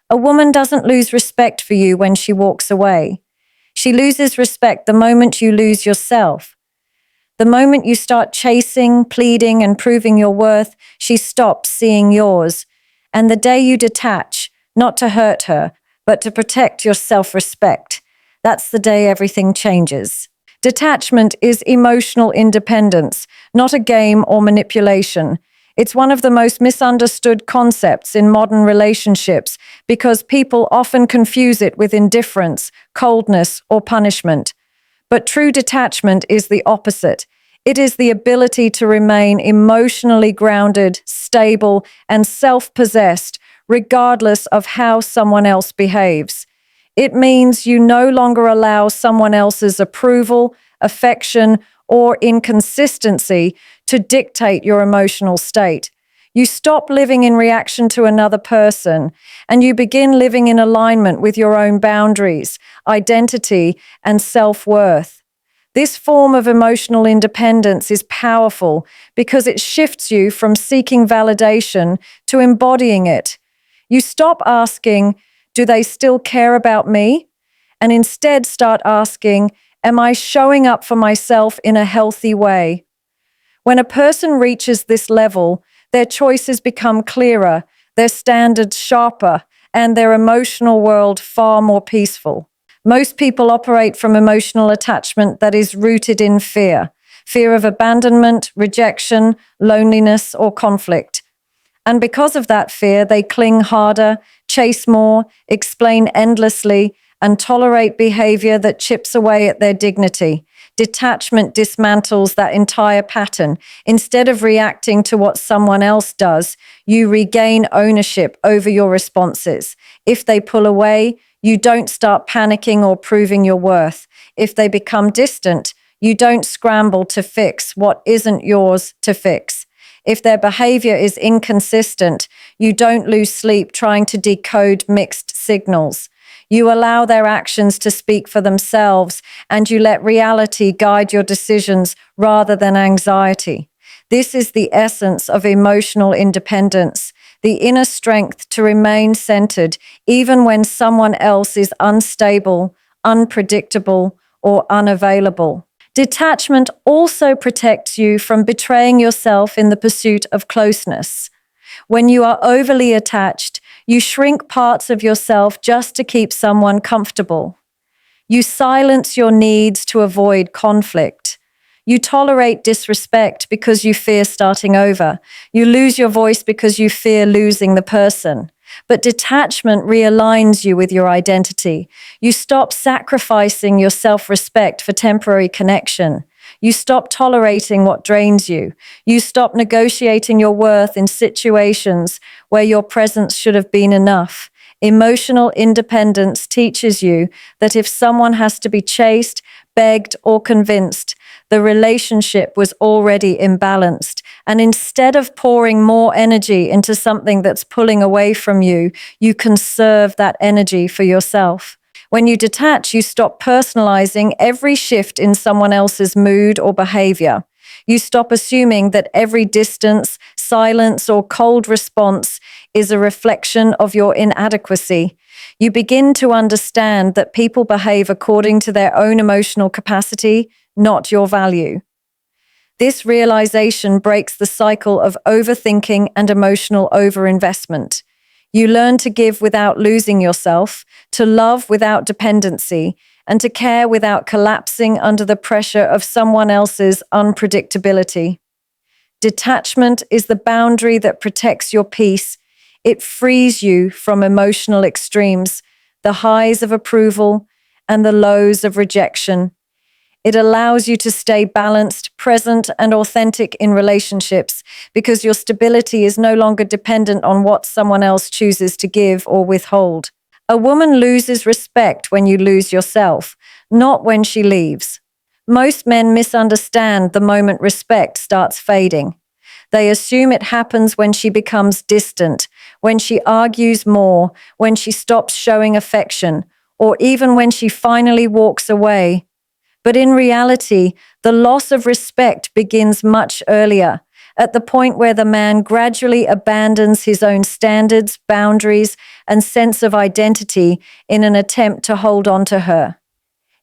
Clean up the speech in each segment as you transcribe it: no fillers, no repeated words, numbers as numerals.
A woman doesn't lose respect for you when she walks away. She loses respect the moment you lose yourself. The moment you start chasing, pleading, and proving your worth, she stops seeing yours. And the day you detach, not to hurt her, but to protect your self-respect, that's the day everything changes. Detachment is emotional independence, not a game or manipulation. It's one of the most misunderstood concepts in modern relationships because people often confuse it with indifference, coldness, or punishment. But true detachment is the opposite. It is the ability to remain emotionally grounded, stable, and self-possessed, regardless of how someone else behaves. It means you no longer allow someone else's approval, affection, or inconsistency to dictate your emotional state. You stop living in reaction to another person, and you begin living in alignment with your own boundaries, identity, and self-worth. This form of emotional independence is powerful because it shifts you from seeking validation to embodying it. You stop asking, "Do they still care about me?" and instead start asking, "Am I showing up for myself in a healthy way?" When a person reaches this level, their choices become clearer, their standards sharper, and their emotional world far more peaceful. Most people operate from emotional attachment that is rooted in fear, fear of abandonment, rejection, loneliness, or conflict. And because of that fear, they cling harder, chase more, explain endlessly, and tolerate behavior that chips away at their dignity. Detachment dismantles that entire pattern. Instead of reacting to what someone else does, you regain ownership over your responses. If they pull away, you don't start panicking or proving your worth. If they become distant, you don't scramble to fix what isn't yours to fix. If their behavior is inconsistent, you don't lose sleep trying to decode mixed signals. You allow their actions to speak for themselves, and you let reality guide your decisions rather than anxiety. This is the essence of emotional independence, the inner strength to remain centered even when someone else is unstable, unpredictable, or unavailable. Detachment also protects you from betraying yourself in the pursuit of closeness. When you are overly attached, you shrink parts of yourself just to keep someone comfortable. You silence your needs to avoid conflict. You tolerate disrespect because you fear starting over. You lose your voice because you fear losing the person. But detachment realigns you with your identity. You stop sacrificing your self-respect for temporary connection. You stop tolerating what drains you. You stop negotiating your worth in situations where your presence should have been enough. Emotional independence teaches you that if someone has to be chased, begged, or convinced, the relationship was already imbalanced. And instead of pouring more energy into something that's pulling away from you, you conserve that energy for yourself. When you detach, you stop personalizing every shift in someone else's mood or behavior. You stop assuming that every distance, silence, or cold response is a reflection of your inadequacy. You begin to understand that people behave according to their own emotional capacity, not your value. This realization breaks the cycle of overthinking and emotional overinvestment. You learn to give without losing yourself, to love without dependency, and to care without collapsing under the pressure of someone else's unpredictability. Detachment is the boundary that protects your peace. It frees you from emotional extremes, the highs of approval and the lows of rejection. It allows you to stay balanced, present, and authentic in relationships because your stability is no longer dependent on what someone else chooses to give or withhold. A woman loses respect when you lose yourself, not when she leaves. Most men misunderstand the moment respect starts fading. They assume it happens when she becomes distant, when she argues more, when she stops showing affection, or even when she finally walks away. But in reality, the loss of respect begins much earlier, at the point where the man gradually abandons his own standards, boundaries, and sense of identity in an attempt to hold on to her.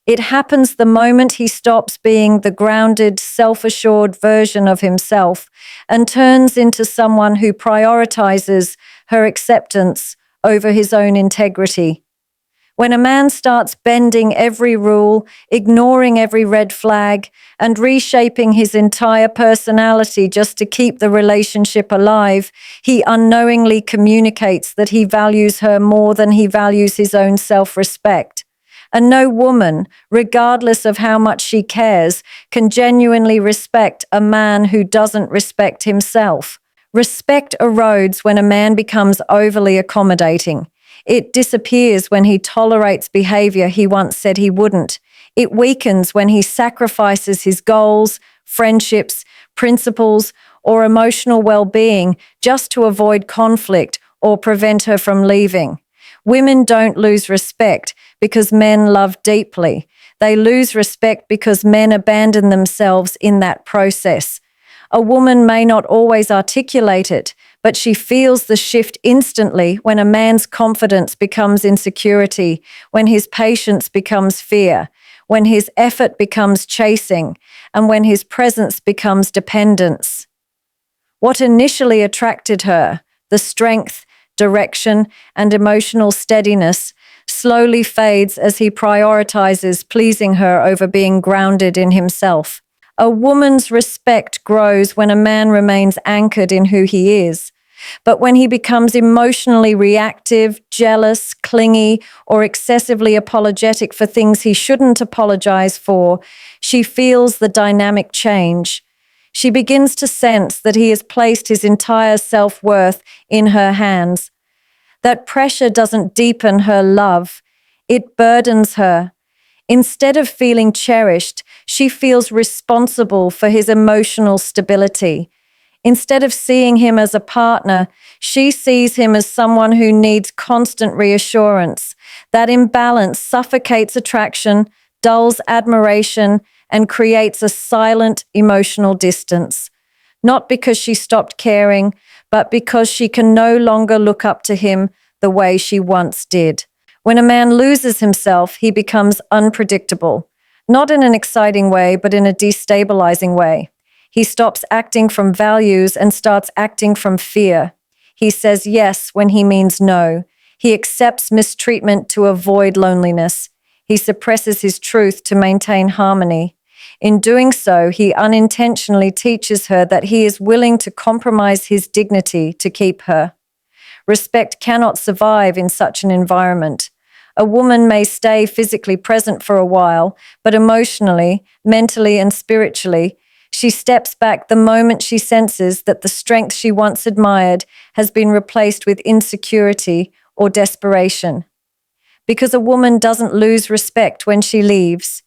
It happens the moment he stops being the grounded, self-assured version of himself and turns into someone who prioritizes her acceptance over his own integrity. When a man starts bending every rule, ignoring every red flag, and reshaping his entire personality just to keep the relationship alive, he unknowingly communicates that he values her more than he values his own self-respect. And no woman, regardless of how much she cares, can genuinely respect a man who doesn't respect himself. Respect erodes when a man becomes overly accommodating. It disappears when he tolerates behavior he once said he wouldn't. It weakens when he sacrifices his goals, friendships, principles, or emotional well-being just to avoid conflict or prevent her from leaving. Women don't lose respect because men love deeply. They lose respect because men abandon themselves in that process. A woman may not always articulate it, but she feels the shift instantly when a man's confidence becomes insecurity, when his patience becomes fear, when his effort becomes chasing, and when his presence becomes dependence. What initially attracted her, the strength, direction, and emotional steadiness, slowly fades as he prioritizes pleasing her over being grounded in himself. A woman's respect grows when a man remains anchored in who he is. But when he becomes emotionally reactive, jealous, clingy, or excessively apologetic for things he shouldn't apologize for, she feels the dynamic change. She begins to sense that he has placed his entire self-worth in her hands. That pressure doesn't deepen her love, it burdens her. Instead of feeling cherished, she feels responsible for his emotional stability. Instead of seeing him as a partner, she sees him as someone who needs constant reassurance. That imbalance suffocates attraction, dulls admiration, and creates a silent emotional distance. Not because she stopped caring, but because she can no longer look up to him the way she once did. When a man loses himself, he becomes unpredictable, not in an exciting way, but in a destabilizing way. He stops acting from values and starts acting from fear. He says yes when he means no. He accepts mistreatment to avoid loneliness. He suppresses his truth to maintain harmony. In doing so, he unintentionally teaches her that he is willing to compromise his dignity to keep her. Respect cannot survive in such an environment. A woman may stay physically present for a while, but emotionally, mentally, and spiritually, she steps back the moment she senses that the strength she once admired has been replaced with insecurity or desperation. Because a woman doesn't lose respect when she leaves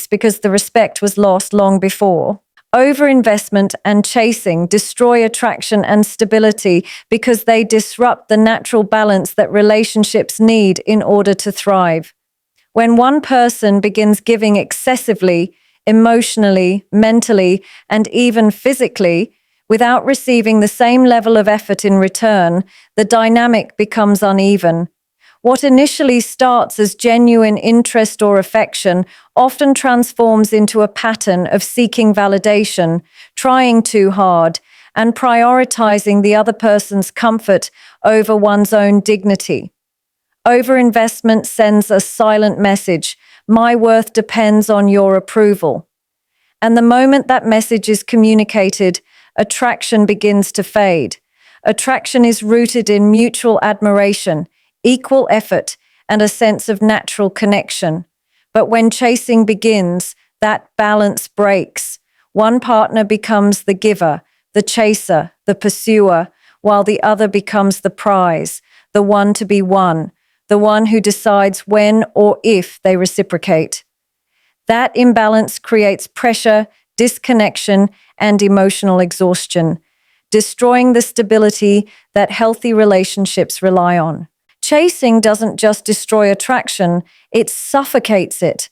because the respect was lost long before. Overinvestment and chasing destroy attraction and stability because they disrupt the natural balance that relationships need in order to thrive. When one person begins giving excessively, emotionally, mentally, and even physically, without receiving the same level of effort in return, the dynamic becomes uneven. What initially starts as genuine interest or affection often transforms into a pattern of seeking validation, trying too hard, and prioritizing the other person's comfort over one's own dignity. Overinvestment sends a silent message: my worth depends on your approval. And the moment that message is communicated, attraction begins to fade. Attraction is rooted in mutual admiration, equal effort, and a sense of natural connection. But when chasing begins, that balance breaks. One partner becomes the giver, the chaser, the pursuer, while the other becomes the prize, the one to be won, the one who decides when or if they reciprocate. That imbalance creates pressure, disconnection, and emotional exhaustion, destroying the stability that healthy relationships rely on. Chasing doesn't just destroy attraction, it suffocates it.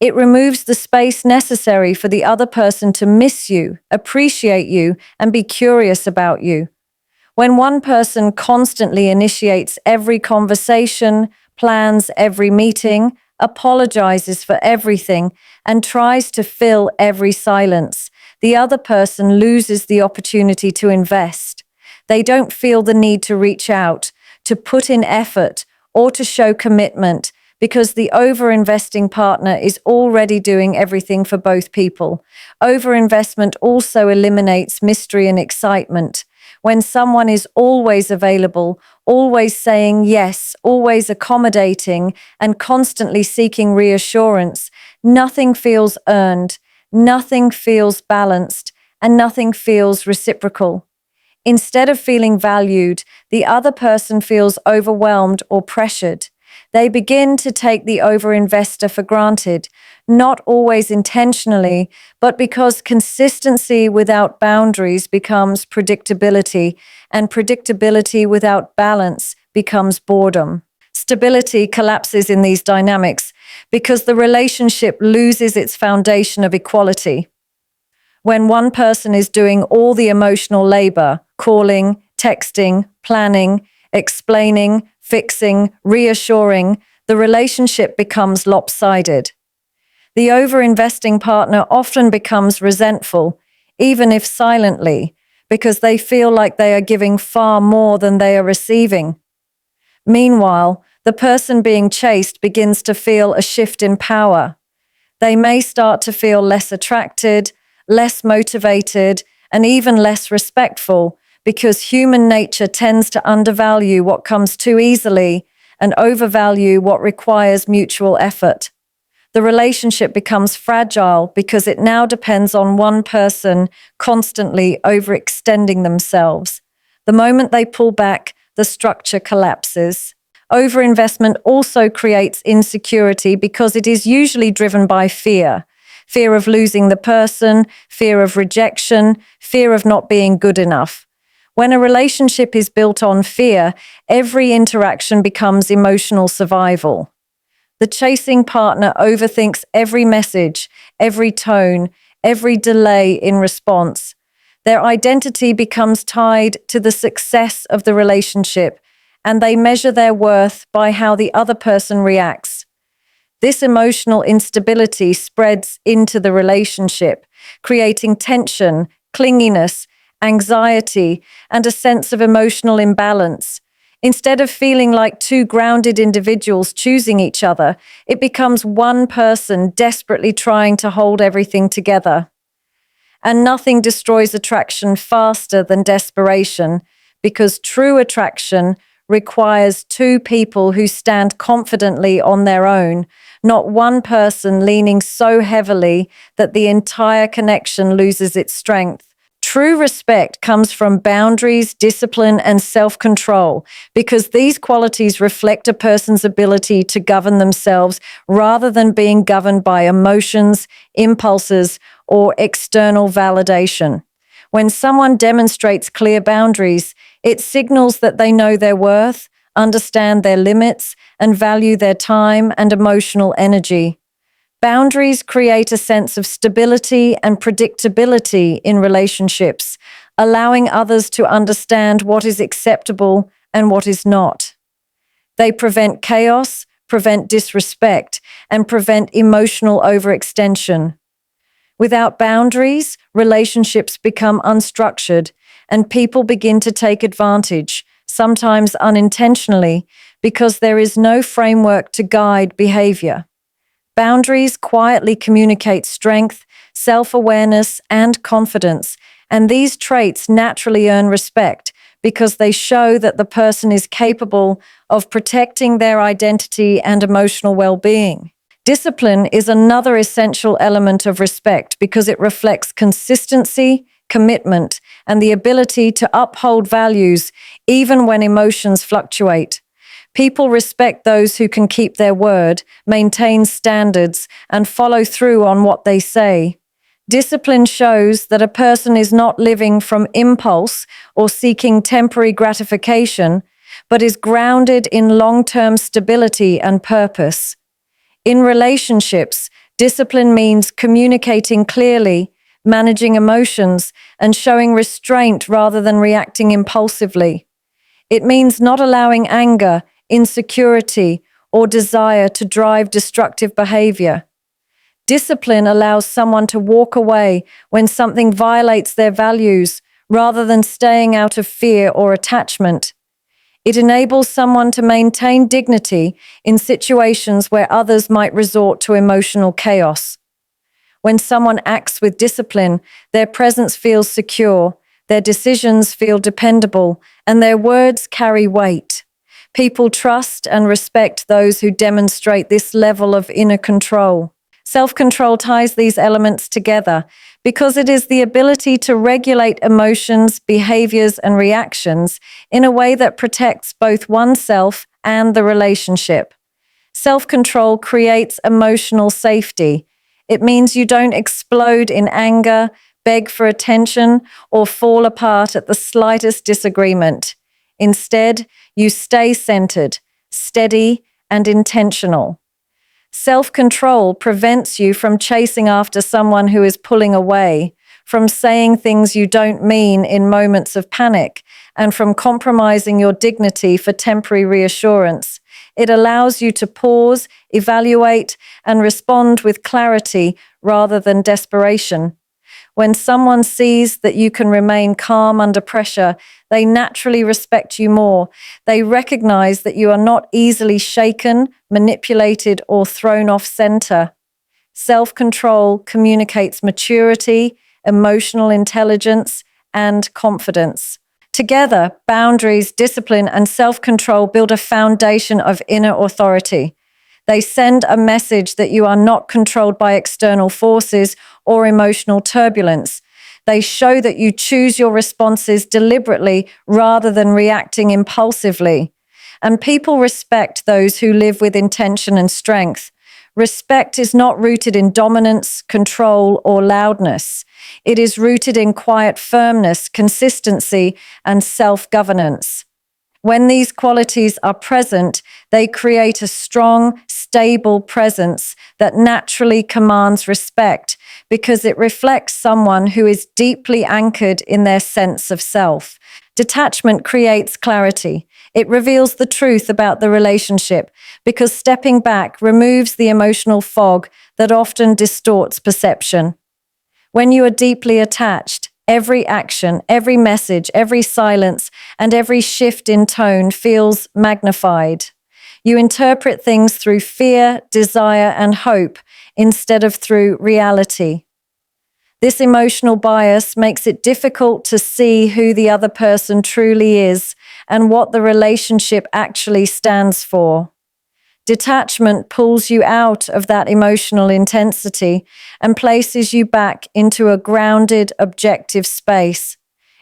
It removes the space necessary for the other person to miss you, appreciate you, and be curious about you. When one person constantly initiates every conversation, plans every meeting, apologizes for everything, and tries to fill every silence, the other person loses the opportunity to invest. They don't feel the need to reach out, to put in effort, or to show commitment because the overinvesting partner is already doing everything for both people. Overinvestment also eliminates mystery and excitement. When someone is always available, always saying yes, always accommodating, and constantly seeking reassurance, nothing feels earned, nothing feels balanced, and nothing feels reciprocal. Instead of feeling valued, the other person feels overwhelmed or pressured. They begin to take the overinvestor for granted, not always intentionally, but because consistency without boundaries becomes predictability, and predictability without balance becomes boredom. Stability collapses in these dynamics because the relationship loses its foundation of equality. When one person is doing all the emotional labor, calling, texting, planning, explaining, fixing, reassuring, the relationship becomes lopsided. The overinvesting partner often becomes resentful, even if silently, because they feel like they are giving far more than they are receiving. Meanwhile, the person being chased begins to feel a shift in power. They may start to feel less attracted, less motivated, and even less respectful because human nature tends to undervalue what comes too easily and overvalue what requires mutual effort. The relationship becomes fragile because it now depends on one person constantly overextending themselves. The moment they pull back, the structure collapses. Overinvestment also creates insecurity because it is usually driven by fear. Fear of losing the person, fear of rejection, fear of not being good enough. When a relationship is built on fear, every interaction becomes emotional survival. The chasing partner overthinks every message, every tone, every delay in response. Their identity becomes tied to the success of the relationship, and they measure their worth by how the other person reacts. This emotional instability spreads into the relationship, creating tension, clinginess, anxiety, and a sense of emotional imbalance. Instead of feeling like two grounded individuals choosing each other, it becomes one person desperately trying to hold everything together. And nothing destroys attraction faster than desperation, because true attraction requires two people who stand confidently on their own, not one person leaning so heavily that the entire connection loses its strength. True respect comes from boundaries, discipline, and self-control because these qualities reflect a person's ability to govern themselves rather than being governed by emotions, impulses, or external validation. When someone demonstrates clear boundaries, it signals that they know their worth, understand their limits, and value their time and emotional energy. Boundaries create a sense of stability and predictability in relationships, allowing others to understand what is acceptable and what is not. They prevent chaos, prevent disrespect, and prevent emotional overextension. Without boundaries, relationships become unstructured, and people begin to take advantage, sometimes unintentionally, because there is no framework to guide behavior. Boundaries quietly communicate strength, self-awareness, and confidence, and these traits naturally earn respect because they show that the person is capable of protecting their identity and emotional well-being. Discipline is another essential element of respect because it reflects consistency, commitment, and the ability to uphold values even when emotions fluctuate. People respect those who can keep their word, maintain standards, and follow through on what they say. Discipline shows that a person is not living from impulse or seeking temporary gratification, but is grounded in long-term stability and purpose. In relationships, Discipline means communicating clearly, managing emotions, and showing restraint rather than reacting impulsively. It means not allowing anger, insecurity, or desire to drive destructive behavior. Discipline allows someone to walk away when something violates their values rather than staying out of fear or attachment. It enables someone to maintain dignity in situations where others might resort to emotional chaos. When someone acts with discipline, their presence feels secure, their decisions feel dependable, and their words carry weight. People trust and respect those who demonstrate this level of inner control. Self-control ties these elements together because it is the ability to regulate emotions, behaviors, and reactions in a way that protects both oneself and the relationship. Self-control creates emotional safety. It means you don't explode in anger, beg for attention, or fall apart at the slightest disagreement. Instead, you stay centered, steady, and intentional. Self-control prevents you from chasing after someone who is pulling away, from saying things you don't mean in moments of panic, and from compromising your dignity for temporary reassurance. It allows you to pause, evaluate, and respond with clarity rather than desperation. When someone sees that you can remain calm under pressure, they naturally respect you more. They recognize that you are not easily shaken, manipulated, or thrown off center. Self-control communicates maturity, emotional intelligence, and confidence. Together, boundaries, discipline, and self-control build a foundation of inner authority. They send a message that you are not controlled by external forces or emotional turbulence. They show that you choose your responses deliberately rather than reacting impulsively. And people respect those who live with intention and strength. Respect is not rooted in dominance, control, or loudness. It is rooted in quiet firmness, consistency, and self-governance. When these qualities are present, they create a strong, stable presence that naturally commands respect because it reflects someone who is deeply anchored in their sense of self. Detachment creates clarity. It reveals the truth about the relationship because stepping back removes the emotional fog that often distorts perception. When you are deeply attached, every action, every message, every silence, and every shift in tone feels magnified. You interpret things through fear, desire, and hope instead of through reality. This emotional bias makes it difficult to see who the other person truly is and what the relationship actually stands for. Detachment pulls you out of that emotional intensity and places you back into a grounded, objective space.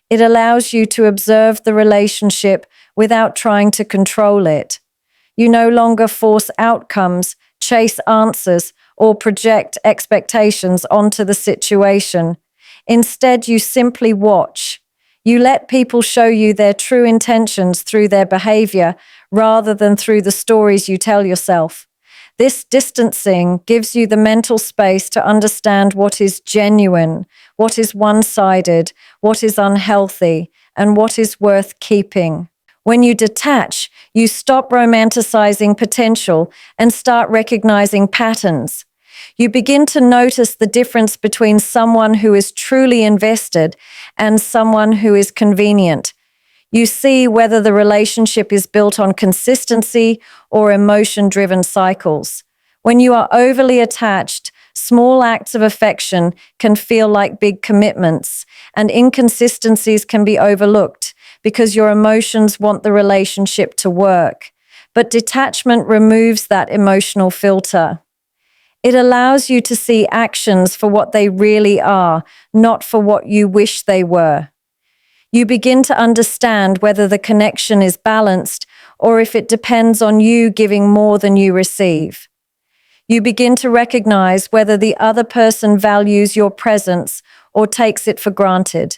It allows you to observe the relationship without trying to control it. You no longer force outcomes, chase answers, or project expectations onto the situation. Instead, you simply watch. You let people show you their true intentions through their behavior rather than through the stories you tell yourself. This distancing gives you the mental space to understand what is genuine, what is one-sided, what is unhealthy, and what is worth keeping. When you detach, you stop romanticizing potential and start recognizing patterns. You begin to notice the difference between someone who is truly invested and someone who is convenient. You see whether the relationship is built on consistency or emotion-driven cycles. When you are overly attached, small acts of affection can feel like big commitments, and inconsistencies can be overlooked because your emotions want the relationship to work. But detachment removes that emotional filter. It allows you to see actions for what they really are, not for what you wish they were. You begin to understand whether the connection is balanced or if it depends on you giving more than you receive. You begin to recognize whether the other person values your presence or takes it for granted.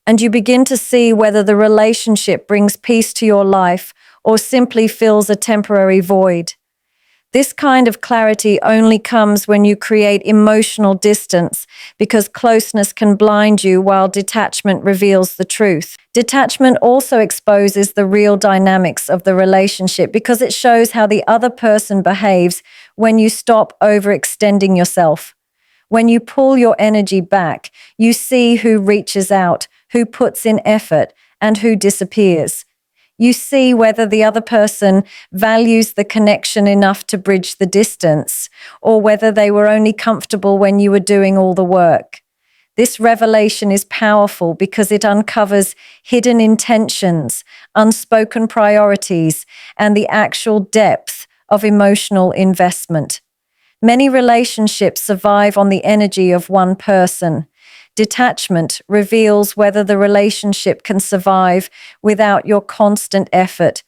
And you begin to see whether the relationship brings peace to your life or simply fills a temporary void. This kind of clarity only comes when you create emotional distance, because closeness can blind you while detachment reveals the truth. Detachment also exposes the real dynamics of the relationship because it shows how the other person behaves when you stop overextending yourself. When you pull your energy back, you see who reaches out, who puts in effort, and who disappears. You see whether the other person values the connection enough to bridge the distance, or whether they were only comfortable when you were doing all the work. This revelation is powerful because it uncovers hidden intentions, unspoken priorities, and the actual depth of emotional investment. Many relationships survive on the energy of one person. Detachment reveals whether the relationship can survive without your constant effort.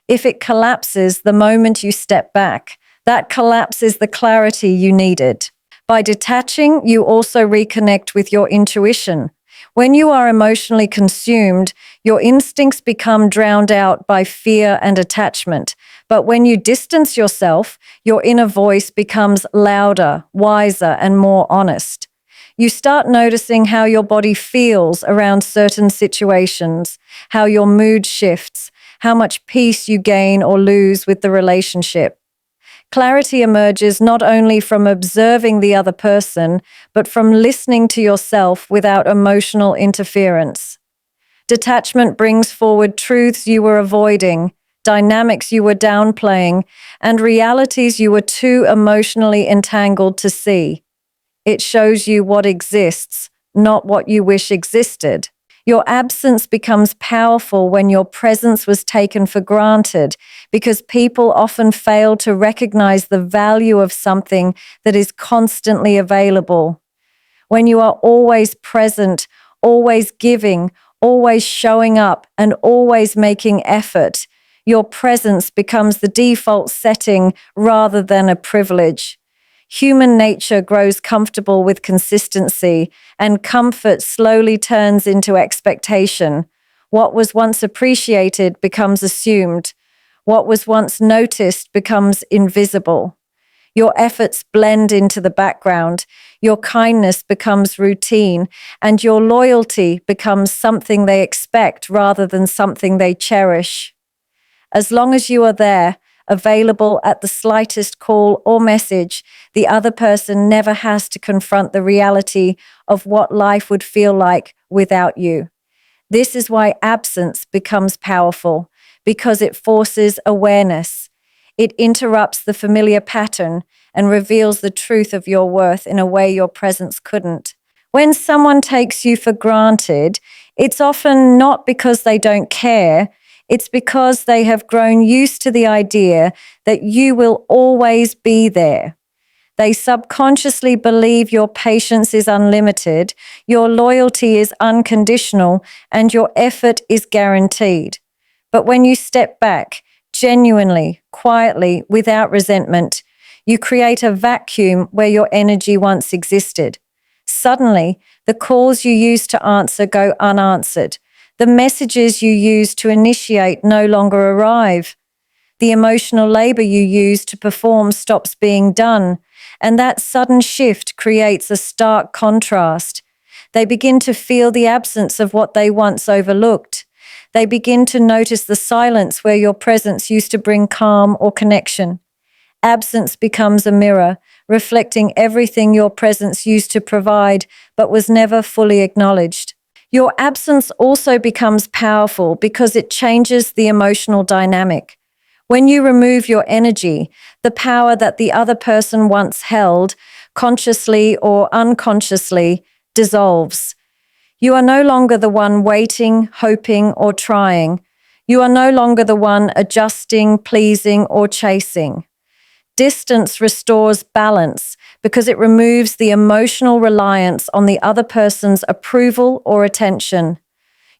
If it collapses the moment you step back, that collapse is the clarity you needed. By detaching, you also reconnect with your intuition. When you are emotionally consumed, your instincts become drowned out by fear and attachment. But when you distance yourself, your inner voice becomes louder, wiser, and more honest. You start noticing how your body feels around certain situations, how your mood shifts, how much peace you gain or lose with the relationship. Clarity emerges not only from observing the other person, but from listening to yourself without emotional interference. Detachment brings forward truths you were avoiding, dynamics you were downplaying, and realities you were too emotionally entangled to see. It shows you what exists, not what you wish existed. Your absence becomes powerful when your presence was taken for granted, because people often fail to recognize the value of something that is constantly available. When you are always present, always giving, always showing up, and always making effort, your presence becomes the default setting rather than a privilege. Human nature grows comfortable with consistency, and comfort slowly turns into expectation. What was once appreciated becomes assumed. What was once noticed becomes invisible. Your efforts blend into the background, your kindness becomes routine, and your loyalty becomes something they expect rather than something they cherish. As long as you are there, available at the slightest call or message, the other person never has to confront the reality of what life would feel like without you. This is why absence becomes powerful, because it forces awareness. It interrupts the familiar pattern and reveals the truth of your worth in a way your presence couldn't. When someone takes you for granted, it's often not because they don't care. It's because they have grown used to the idea that you will always be there. They subconsciously believe your patience is unlimited, your loyalty is unconditional, and your effort is guaranteed. But when you step back, genuinely, quietly, without resentment, you create a vacuum where your energy once existed. Suddenly, the calls you used to answer go unanswered. The messages you use to initiate no longer arrive. The emotional labor you use to perform stops being done. And that sudden shift creates a stark contrast. They begin to feel the absence of what they once overlooked. They begin to notice the silence where your presence used to bring calm or connection. Absence becomes a mirror, reflecting everything your presence used to provide, but was never fully acknowledged. Your absence also becomes powerful because it changes the emotional dynamic. When you remove your energy, the power that the other person once held, consciously or unconsciously, dissolves. You are no longer the one waiting, hoping, or trying. You are no longer the one adjusting, pleasing, or chasing. Distance restores balance because it removes the emotional reliance on the other person's approval or attention.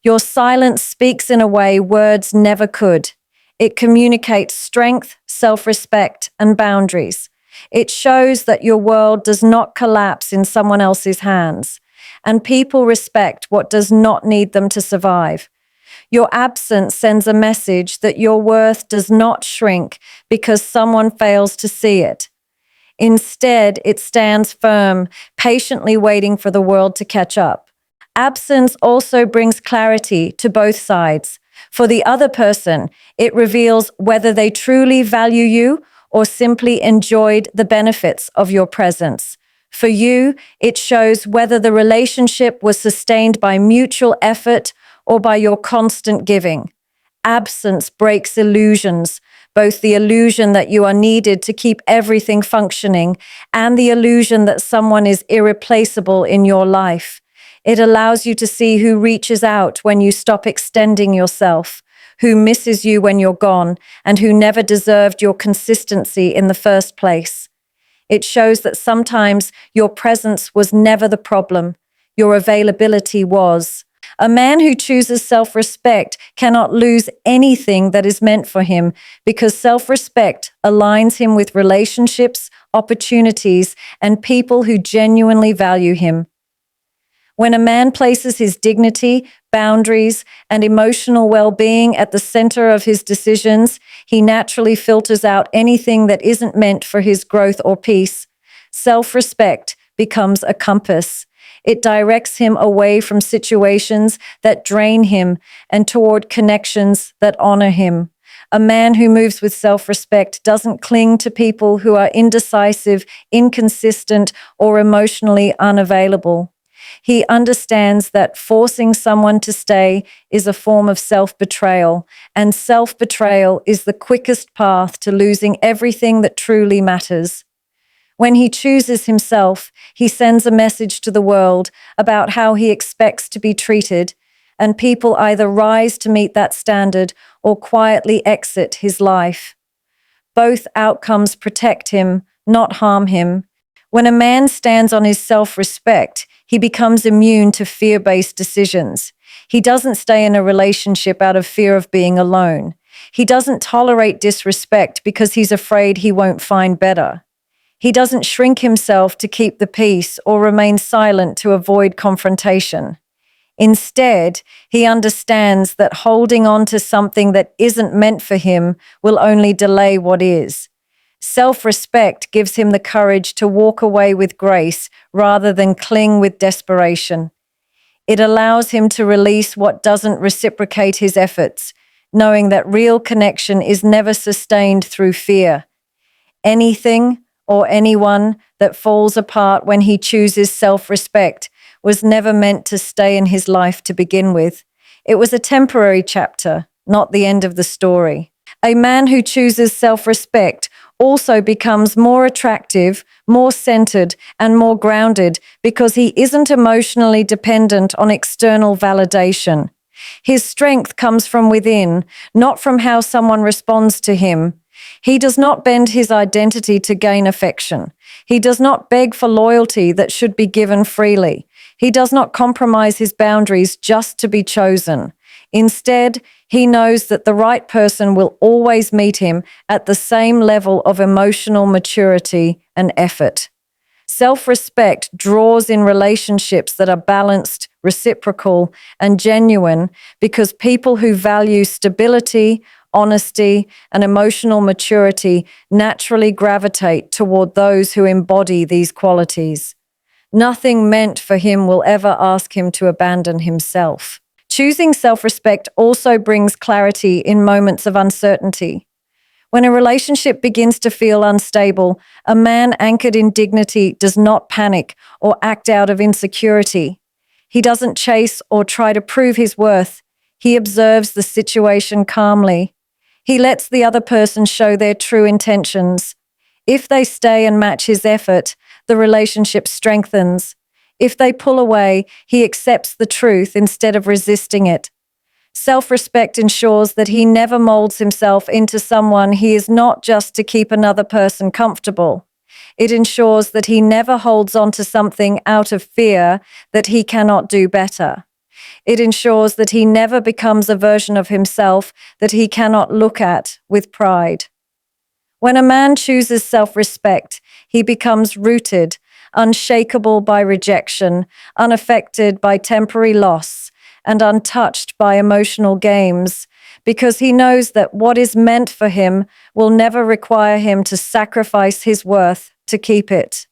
Your silence speaks in a way words never could. It communicates strength, self-respect, and boundaries. It shows that your world does not collapse in someone else's hands, and people respect what does not need them to survive. Your absence sends a message that your worth does not shrink because someone fails to see it. Instead, it stands firm, patiently waiting for the world to catch up. Absence also brings clarity to both sides. For the other person, it reveals whether they truly value you or simply enjoyed the benefits of your presence. For you, it shows whether the relationship was sustained by mutual effort or by your constant giving. Absence breaks illusions, both the illusion that you are needed to keep everything functioning and the illusion that someone is irreplaceable in your life. It allows you to see who reaches out when you stop extending yourself, who misses you when you're gone, and who never deserved your consistency in the first place. It shows that sometimes your presence was never the problem, your availability was. A man who chooses self-respect cannot lose anything that is meant for him because self-respect aligns him with relationships, opportunities, and people who genuinely value him. When a man places his dignity, boundaries, and emotional well-being at the center of his decisions, he naturally filters out anything that isn't meant for his growth or peace. Self-respect becomes a compass. It directs him away from situations that drain him and toward connections that honor him. A man who moves with self-respect doesn't cling to people who are indecisive, inconsistent, or emotionally unavailable. He understands that forcing someone to stay is a form of self-betrayal, and self-betrayal is the quickest path to losing everything that truly matters. When he chooses himself, he sends a message to the world about how he expects to be treated, and people either rise to meet that standard or quietly exit his life. Both outcomes protect him, not harm him. When a man stands on his self-respect, he becomes immune to fear-based decisions. He doesn't stay in a relationship out of fear of being alone. He doesn't tolerate disrespect because he's afraid he won't find better. He doesn't shrink himself to keep the peace or remain silent to avoid confrontation. Instead, he understands that holding on to something that isn't meant for him will only delay what is. Self-respect gives him the courage to walk away with grace rather than cling with desperation. It allows him to release what doesn't reciprocate his efforts, knowing that real connection is never sustained through fear. Anything or anyone that falls apart when he chooses self-respect was never meant to stay in his life to begin with. It was a temporary chapter, not the end of the story. A man who chooses self-respect also becomes more attractive, more centered, and more grounded because he isn't emotionally dependent on external validation. His strength comes from within, not from how someone responds to him. He does not bend his identity to gain affection. He does not beg for loyalty that should be given freely. He does not compromise his boundaries just to be chosen. Instead, he knows that the right person will always meet him at the same level of emotional maturity and effort. Self-respect draws in relationships that are balanced, reciprocal, and genuine because people who value stability, honesty, and emotional maturity naturally gravitate toward those who embody these qualities. Nothing meant for him will ever ask him to abandon himself. Choosing self-respect also brings clarity in moments of uncertainty. When a relationship begins to feel unstable, a man anchored in dignity does not panic or act out of insecurity. He doesn't chase or try to prove his worth. He observes the situation calmly. He lets the other person show their true intentions. If they stay and match his effort, the relationship strengthens. If they pull away, he accepts the truth instead of resisting it. Self-respect ensures that he never molds himself into someone he is not just to keep another person comfortable. It ensures that he never holds on to something out of fear that he cannot do better. It ensures that he never becomes a version of himself that he cannot look at with pride. When a man chooses self-respect, he becomes rooted, unshakable by rejection, unaffected by temporary loss, and untouched by emotional games, because he knows that what is meant for him will never require him to sacrifice his worth to keep it.